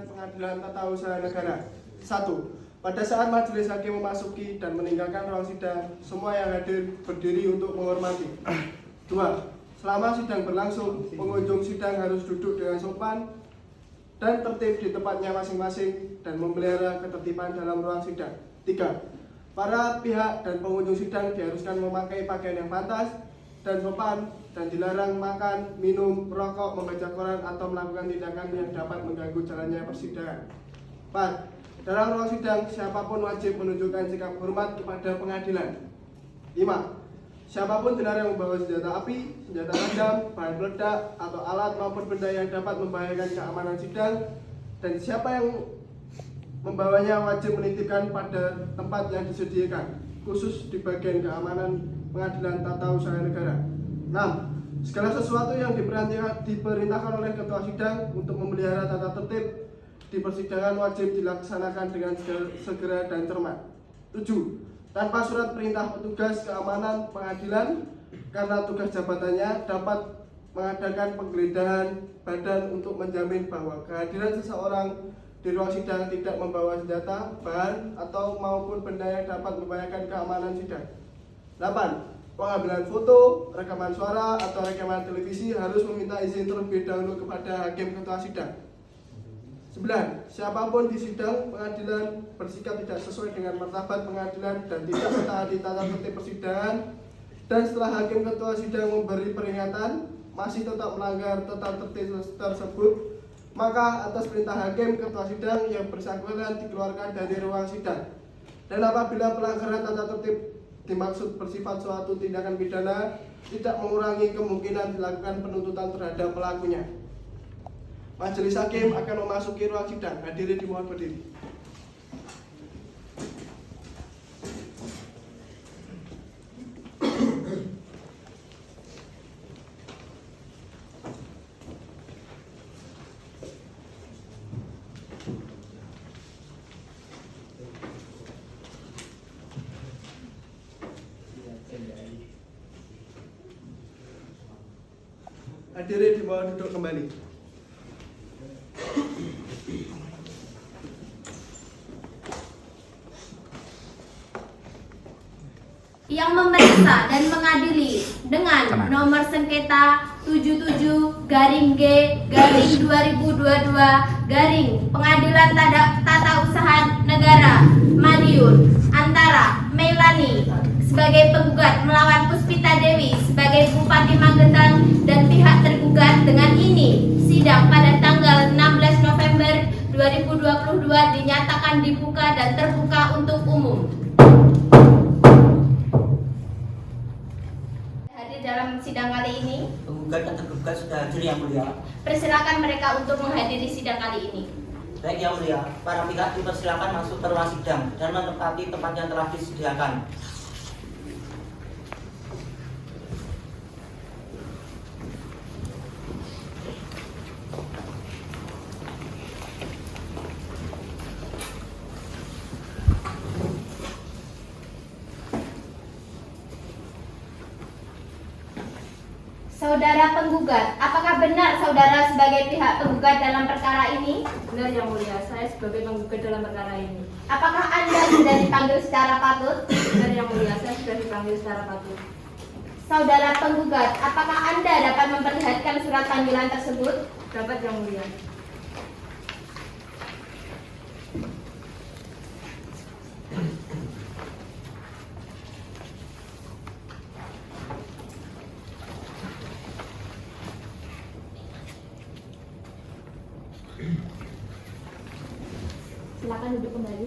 Pengadilan Tata Usaha Negara. 1. Pada saat majelis hakim memasuki dan meninggalkan ruang sidang, semua yang hadir berdiri untuk menghormati. 2. Selama sidang berlangsung, pengunjung sidang harus duduk dengan sopan dan tertib di tempatnya masing-masing dan memelihara ketertiban dalam ruang sidang. 3. Para pihak dan pengunjung sidang diharuskan memakai pakaian yang pantas dan sopan dan dilarang makan, minum, merokok, membaca koran atau melakukan tindakan yang dapat mengganggu jalannya persidangan. 4. Dalam ruang sidang, siapapun wajib menunjukkan sikap hormat kepada pengadilan. 5. Siapapun dilarang membawa senjata api, senjata tajam, bahan peledak, atau alat maupun benda yang dapat membahayakan keamanan sidang, dan siapa yang membawanya wajib menitipkan pada tempat yang disediakan, khusus di bagian keamanan Pengadilan Tata Usaha Negara. 6. Segala sesuatu yang diperintahkan oleh ketua sidang untuk memelihara tata tertib di persidangan wajib dilaksanakan dengan segera dan cermat. 7. Tanpa surat perintah petugas keamanan pengadilan karena tugas jabatannya dapat mengadakan penggeledahan badan untuk menjamin bahwa kehadiran seseorang di ruang sidang tidak membawa senjata, bahan, atau maupun benda yang dapat membahayakan keamanan sidang. 8. Pengambilan foto, rekaman suara, atau rekaman televisi harus meminta izin terlebih dahulu kepada hakim ketua sidang. 9. Siapapun di sidang pengadilan bersikap tidak sesuai dengan martabat pengadilan dan tidak mentaati tata tertib persidangan, dan setelah hakim ketua sidang memberi peringatan masih tetap melanggar tata tertib tersebut, maka atas perintah hakim ketua sidang yang bersangkutan dikeluarkan dari ruang sidang. Dan apabila pelanggaran tata tertib dimaksud bersifat suatu tindakan pidana, tidak mengurangi kemungkinan dilakukan penuntutan terhadap pelakunya. Majelis hakim akan memasuki ruang sidang. Hadirin dimohon berdiri. Hadirin dimohon duduk kembali. Yang memeriksa dan mengadili dengan nomor sengketa 77-G-2022 Pengadilan Tata Usaha Negara Madiun antara Melani sebagai penggugat melawan Puspita Dewi sebagai Bupati Magetan dan pihak tergugat dengan ini sidang pada tanggal 16 November 2022 dinyatakan dibuka dan terbuka untuk umum. Dalam sidang kali ini, penggugat dan tergugat sudah hadir yang mulia. Persilakan mereka untuk menghadiri sidang kali ini. Baik yang mulia, para pihak dipersilakan masuk ke ruang sidang dan menempati tempat yang telah disediakan. Saudara penggugat, apakah benar saudara sebagai pihak penggugat dalam perkara ini? Benar yang mulia, saya sebagai penggugat dalam perkara ini. Apakah Anda sudah dipanggil secara patut? Benar yang mulia, saya sudah dipanggil secara patut. Saudara penggugat, apakah Anda dapat memperlihatkan surat panggilan tersebut? Dapat yang mulia. Silakan duduk kembali.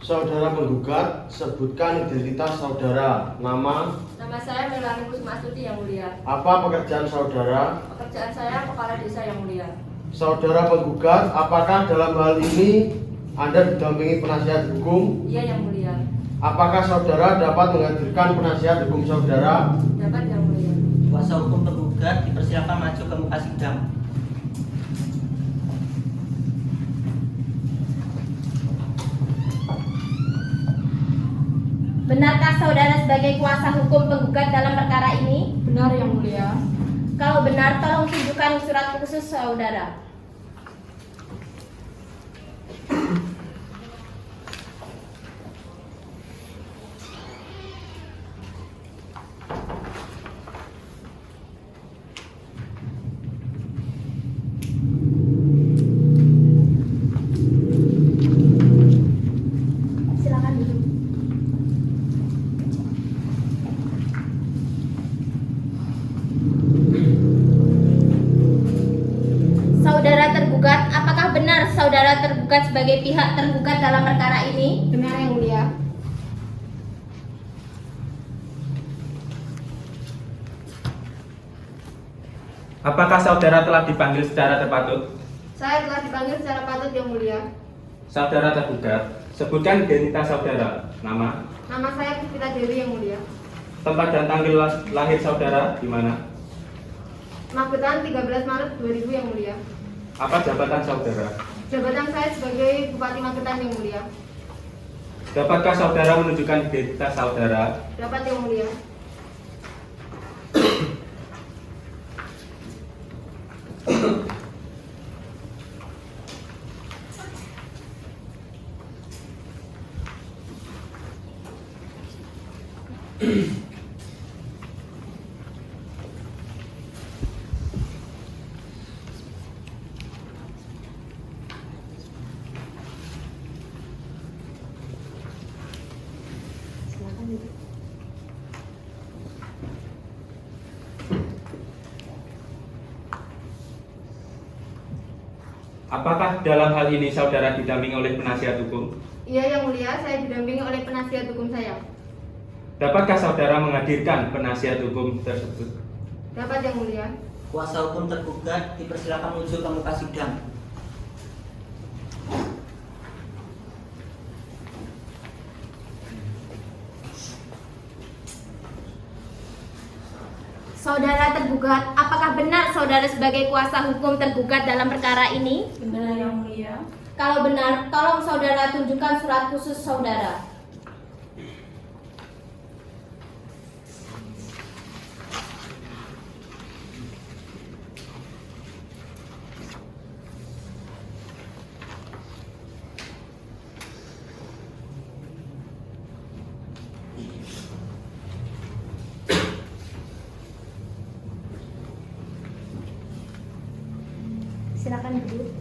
Saudara penggugat, sebutkan identitas saudara, nama. Nama saya Melani Kusmasuti yang mulia. Apa pekerjaan saudara? Pekerjaan saya kepala desa yang mulia. Saudara penggugat, apakah dalam hal ini Anda didampingi penasihat hukum? Iya yang mulia. Apakah saudara dapat menghadirkan penasihat hukum saudara? Dapat yang mulia. Kuasa hukum penggugat dipersilakan maju ke muka sidang. Benarkah saudara sebagai kuasa hukum penggugat dalam perkara ini? Benar yang mulia. Kalau benar, tolong tunjukkan surat khusus saudara. Silakan duduk. Saudara tergugat, apakah benar saudara tergugat sebagai pihak tergugat dalam perkara ini? Benar yang mulia. Apakah saudara telah dipanggil secara terpatut? Saya telah dipanggil secara patut yang mulia. Saudara tergugat, sebutkan identitas saudara, nama, Nama saya Puspita Dewi yang mulia. tempat dan tanggal lahir saudara di mana? Magetan 13 Maret 2000 yang mulia. Apa jabatan saudara? Jabatan saya sebagai Bupati Magetan yang mulia. Dapatkah saudara menunjukkan identitas saudara? Dapat yang mulia. Apakah dalam hal ini saudara didampingi oleh penasihat hukum? Iya yang mulia, saya didampingi oleh penasihat hukum saya. Dapatkah saudara menghadirkan penasihat hukum tersebut? Dapat yang mulia. Kuasa hukum tergugat dipersilakan menuju ke muka sidang. Saudara tergugat, apakah benar saudara sebagai kuasa hukum tergugat dalam perkara ini? Benar yang mulia. Kalau benar, tolong saudara tunjukkan surat khusus saudara. Silakan duduk.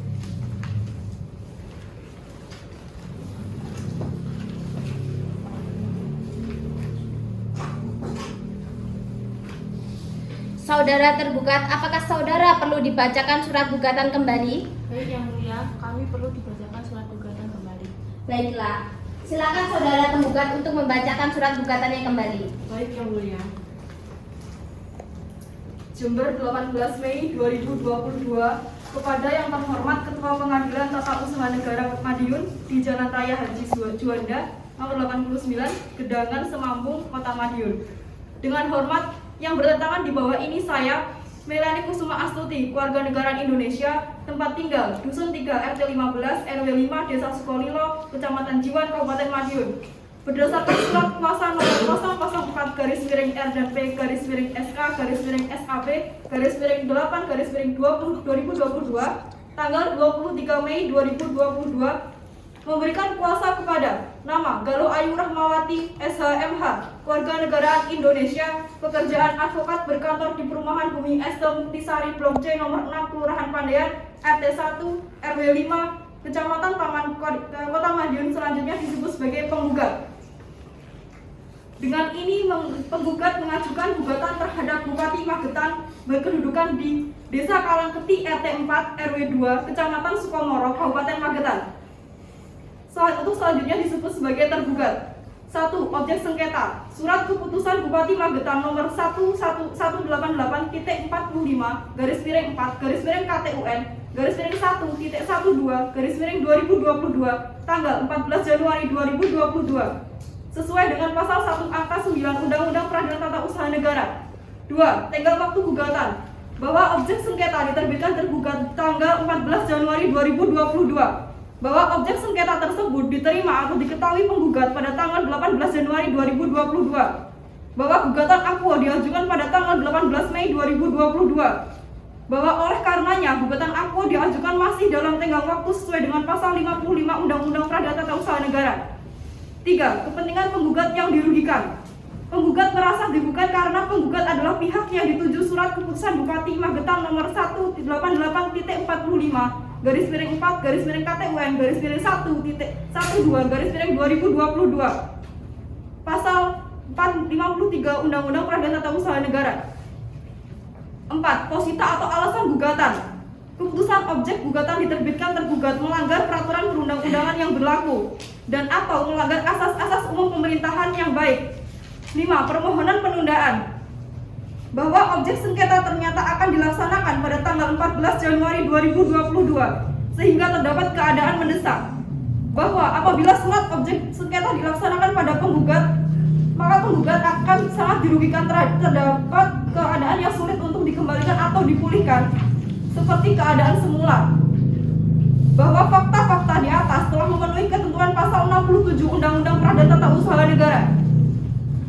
Saudara tergugat, apakah saudara perlu dibacakan surat gugatan kembali? Baik yang mulia, kami perlu dibacakan surat gugatan kembali. Baiklah, silakan saudara tergugat untuk membacakan surat gugatannya kembali. Baik yang mulia. Jember 18 Mei 2022 kepada yang terhormat Ketua Pengadilan Tata Usaha Negara Madiun di Jalan Raya Haji Juanda nomor 89 Gedangan Semampung Kota Madiun. Dengan hormat yang bertentangan di bawah ini saya Melani Kusuma Astuti, warga negara Indonesia, tempat tinggal Dusun 3 RT 15 RW 5 Desa Sukolilo, Kecamatan Jiwan, Kabupaten Madiun. Berdasarkan surat kuasa nomor 004/R dan P/SAB/8/2022 tanggal 23 Mei 2022 memberikan kuasa kepada nama Galuh Ayu Rahmawati SHMH, warga negara Indonesia, pekerjaan advokat berkantor di Perumahan Bumi Este Muktisari Blok C nomor 6 Kelurahan Pandean RT 1 RW 5 Kecamatan Taman Kota Madiun, selanjutnya disebut sebagai penggugat. Dengan ini penggugat mengajukan gugatan terhadap Bupati Magetan berkedudukan di Desa Kalangketi RT 4 RW 2 Kecamatan Sukomoro, Kabupaten Magetan. Untuk selanjutnya disebut sebagai tergugat. 1. Objek sengketa Surat Keputusan Bupati Magetan nomor 1188-4/1/KTUN-1.1/2022 tanggal 14 Januari 2022 sesuai dengan pasal 1 angka 9 Undang-Undang Peradilan Tata Usaha Negara. 2. Tenggat waktu gugatan bahwa objek sengketa diterbitkan tergugat tanggal 14 Januari 2022, bahwa objek sengketa tersebut diterima atau diketahui penggugat pada tanggal 18 Januari 2022, bahwa gugatan aqua diajukan pada tanggal 18 Mei 2022 bahwa oleh karenanya gugatan aku diajukan masih dalam tenggang waktu sesuai dengan pasal 55 Undang-Undang Perdata Tata Usaha Negara. 3. Kepentingan penggugat yang dirugikan. Penggugat merasa dirugikan karena penggugat adalah pihak yang dituju surat keputusan Bupati Magetan nomor 188.4/4/KTUN-1/1/12/2022 pasal 453 Undang-Undang Perdata Tata Usaha Negara. 4. Posita atau alasan gugatan. Keputusan objek gugatan diterbitkan tergugat melanggar peraturan perundang-undangan yang berlaku dan atau melanggar asas-asas umum pemerintahan yang baik. 5. Permohonan penundaan. Bahwa objek sengketa ternyata akan dilaksanakan pada tanggal 14 Januari 2022 sehingga terdapat keadaan mendesak. Bahwa apabila surat objek sengketa dilaksanakan pada penggugat, maka penggugat akan sangat dirugikan terdapat keadaan yang sulit untuk dikembalikan atau dipulihkan seperti keadaan semula. Bahwa fakta-fakta di atas telah memenuhi ketentuan pasal 67 Undang-Undang Perdata Tata Usaha Negara.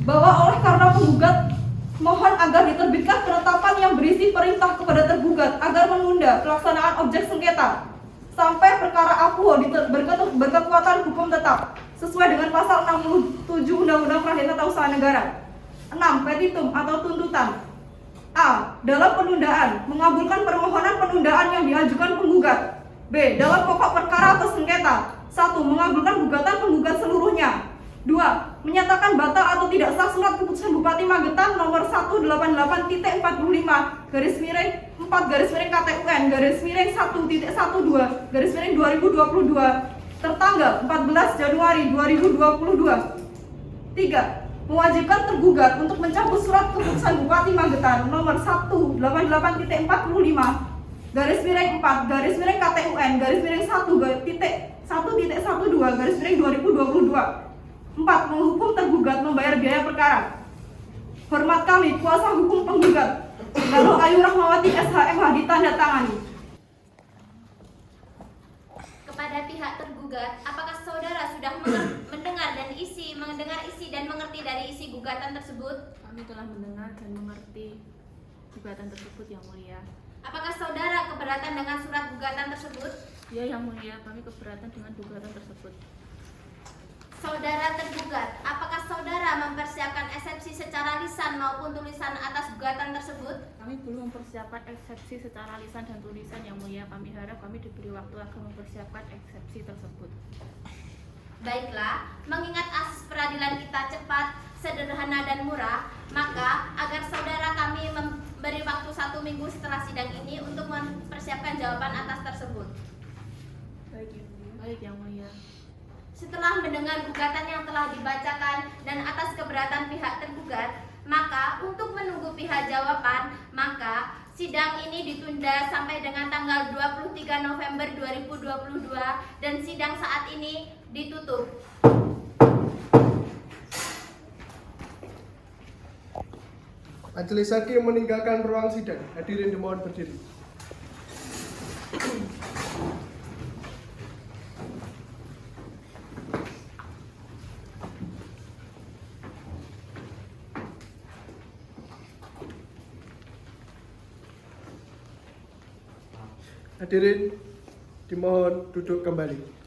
Bahwa oleh karena penggugat mohon agar diterbitkan penetapan yang berisi perintah kepada tergugat agar menunda pelaksanaan objek sengketa sampai perkara akuo berkekuatan hukum tetap sesuai dengan pasal 67 Undang-Undang Perdata Tata Usaha Negara. 6. Petitum atau tuntutan. A. Dalam penundaan, mengabulkan permohonan penundaan yang diajukan penggugat. B. Dalam pokok perkara atau sengketa. 1. Mengabulkan gugatan penggugat seluruhnya. 2. Menyatakan batal atau tidak sah surat keputusan Bupati Magetan nomor 188.4/4/1/1/12/2022 tertanggal 14 Januari 2022. 3. Mewajibkan tergugat untuk mencabut surat keputusan Bupati Magetan nomor 188.4/4/1/1/1/12/2022. 4. Menghukum tergugat membayar biaya perkara. Hormat kami, kuasa hukum penggugat Lalu Ayu Rahmawati SHMH ditandatangani. Kepada pihak tergugat, apakah saudara sudah mendengar isi dan mengerti dari isi gugatan tersebut? Kami telah mendengar dan mengerti gugatan tersebut, Yang Mulia. Apakah saudara keberatan dengan surat gugatan tersebut? Ya, Yang Mulia, kami keberatan dengan gugatan tersebut. Saudara tergugat, apakah saudara mempersiapkan eksepsi secara lisan maupun tulisan atas gugatan tersebut? Kami belum mempersiapkan eksepsi secara lisan dan tulisan, Yang Mulia. Kami harap kami diberi waktu agar mempersiapkan eksepsi tersebut. Baiklah, mengingat asas peradilan kita cepat, sederhana dan murah, maka agar saudara kami memberi waktu 1 minggu setelah sidang ini untuk mempersiapkan jawaban atas tersebut. Baik, Yang Mulia. Setelah mendengar gugatan yang telah dibacakan dan atas keberatan pihak tergugat, maka untuk menunggu pihak jawaban, maka sidang ini ditunda sampai dengan tanggal 23 November 2022 dan sidang saat ini ditutup. Majelis hakim meninggalkan ruang sidang. Hadirin dimohon berdiri. Hadirin dimohon duduk kembali.